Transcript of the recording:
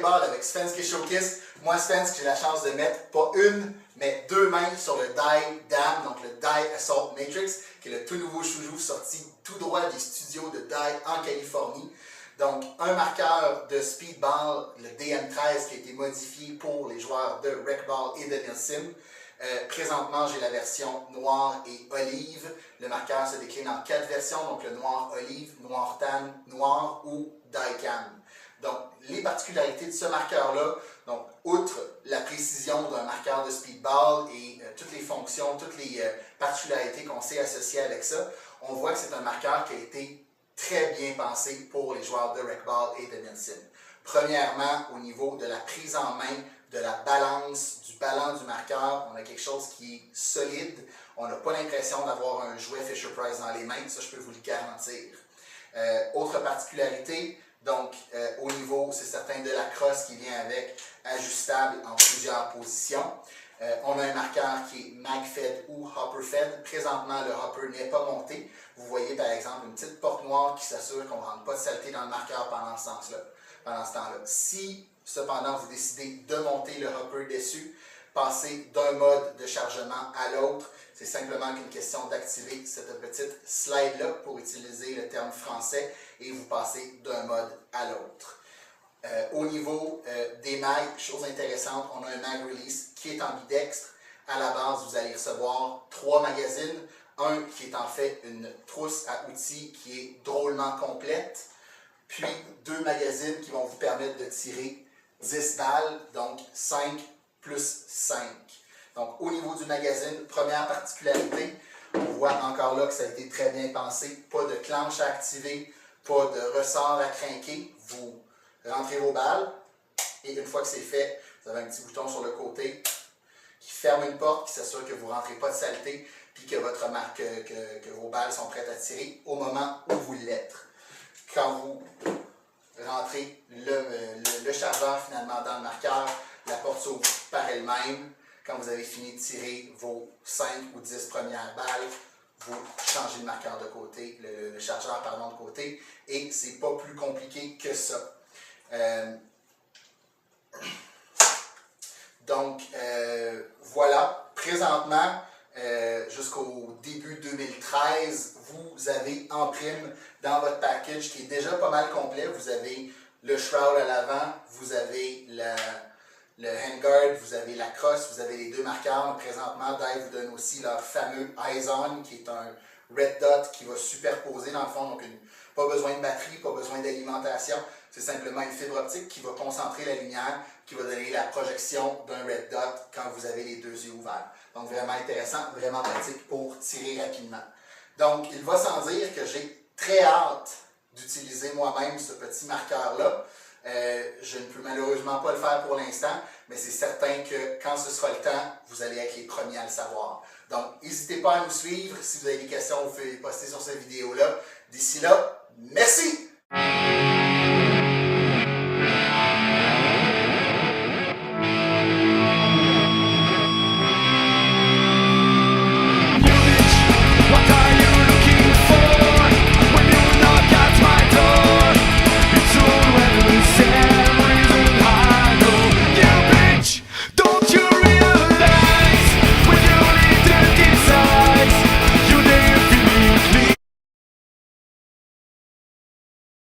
volleyball avec Svenski Showkiss. Moi, Svensk, j'ai la chance de mettre pas une, mais deux mains sur le Die Dam, donc le Die Assault Matrix, qui est le tout nouveau chouchou sorti tout droit des studios de Die en Californie. Donc, un marqueur de speedball, le DM13, qui a été modifié pour les joueurs de Rec-Ball et de Nilsim. Présentement, j'ai la version noir et olive. Le marqueur se décline en 4 versions, donc le noir olive, noir tan, noir ou die-cam. Donc, les particularités de ce marqueur-là, donc, outre la précision d'un marqueur de speedball et toutes les fonctions, toutes les particularités qu'on sait associer avec ça, on voit que c'est un marqueur qui a été très bien pensé pour les joueurs de Rec-Ball et de Nilsim. Premièrement, au niveau de la prise en main, de la balance, du ballon du marqueur, on a quelque chose qui est solide. On n'a pas l'impression d'avoir un jouet Fisher-Price dans les mains, ça je peux vous le garantir. Autre particularité, donc au niveau, c'est certain, de la crosse qui vient avec, ajustable en plusieurs positions. On a un marqueur qui est mag-fed ou hopper-fed. Présentement, le hopper n'est pas monté. Vous voyez par exemple une petite porte noire qui s'assure qu'on ne rentre pas de saleté dans le marqueur pendant ce temps-là. Si cependant vous décidez de monter le hopper dessus, passer d'un mode de chargement à l'autre, c'est simplement qu'une question d'activer cette petite slide-là pour utiliser le terme français et vous passez d'un mode à l'autre. Au niveau des mags, chose intéressante, on a un mag release qui est ambidextre. À la base, vous allez recevoir 3 magazines. Un qui est en fait une trousse à outils qui est drôlement complète. Puis 2 magazines qui vont vous permettre de tirer 10 balles, donc 5 plus 5. Donc au niveau du magazine, première particularité, on voit encore là que ça a été très bien pensé. Pas de clenche à activer, pas de ressort à craquer. Vous rentrez vos balles et une fois que c'est fait, vous avez un petit bouton sur le côté qui ferme une porte, qui s'assure que vous ne rentrez pas de saleté puis que, que vos balles sont prêtes à tirer au moment où vous l'êtes. Quand vous rentrez le chargeur finalement dans le marqueur, la porte s'ouvre par elle-même. Quand vous avez fini de tirer vos 5 ou 10 premières balles, vous changez le marqueur de côté, le chargeur pardon, de côté, et c'est pas plus compliqué que ça. Voilà, présentement, jusqu'au début 2013, vous avez en prime dans votre package qui est déjà pas mal complet. Vous avez le shroud à l'avant, vous avez le handguard, vous avez la crosse, vous avez les 2 marqueurs. Présentement, Dye vous donne aussi leur fameux Eyes On, qui est un red dot qui va superposer dans le fond. Donc, pas besoin de batterie, pas besoin d'alimentation. C'est simplement une fibre optique qui va concentrer la lumière, qui va donner la projection d'un red dot quand vous avez les 2 yeux ouverts. Donc, vraiment intéressant, vraiment pratique pour tirer rapidement. Donc, il va sans dire que j'ai très hâte d'utiliser moi-même ce petit marqueur-là. Je ne peux malheureusement pas le faire pour l'instant, mais c'est certain que quand ce sera le temps, vous allez être les premiers à le savoir. Donc, n'hésitez pas à nous suivre. Si vous avez des questions, vous pouvez les poster sur cette vidéo-là. D'ici là, merci!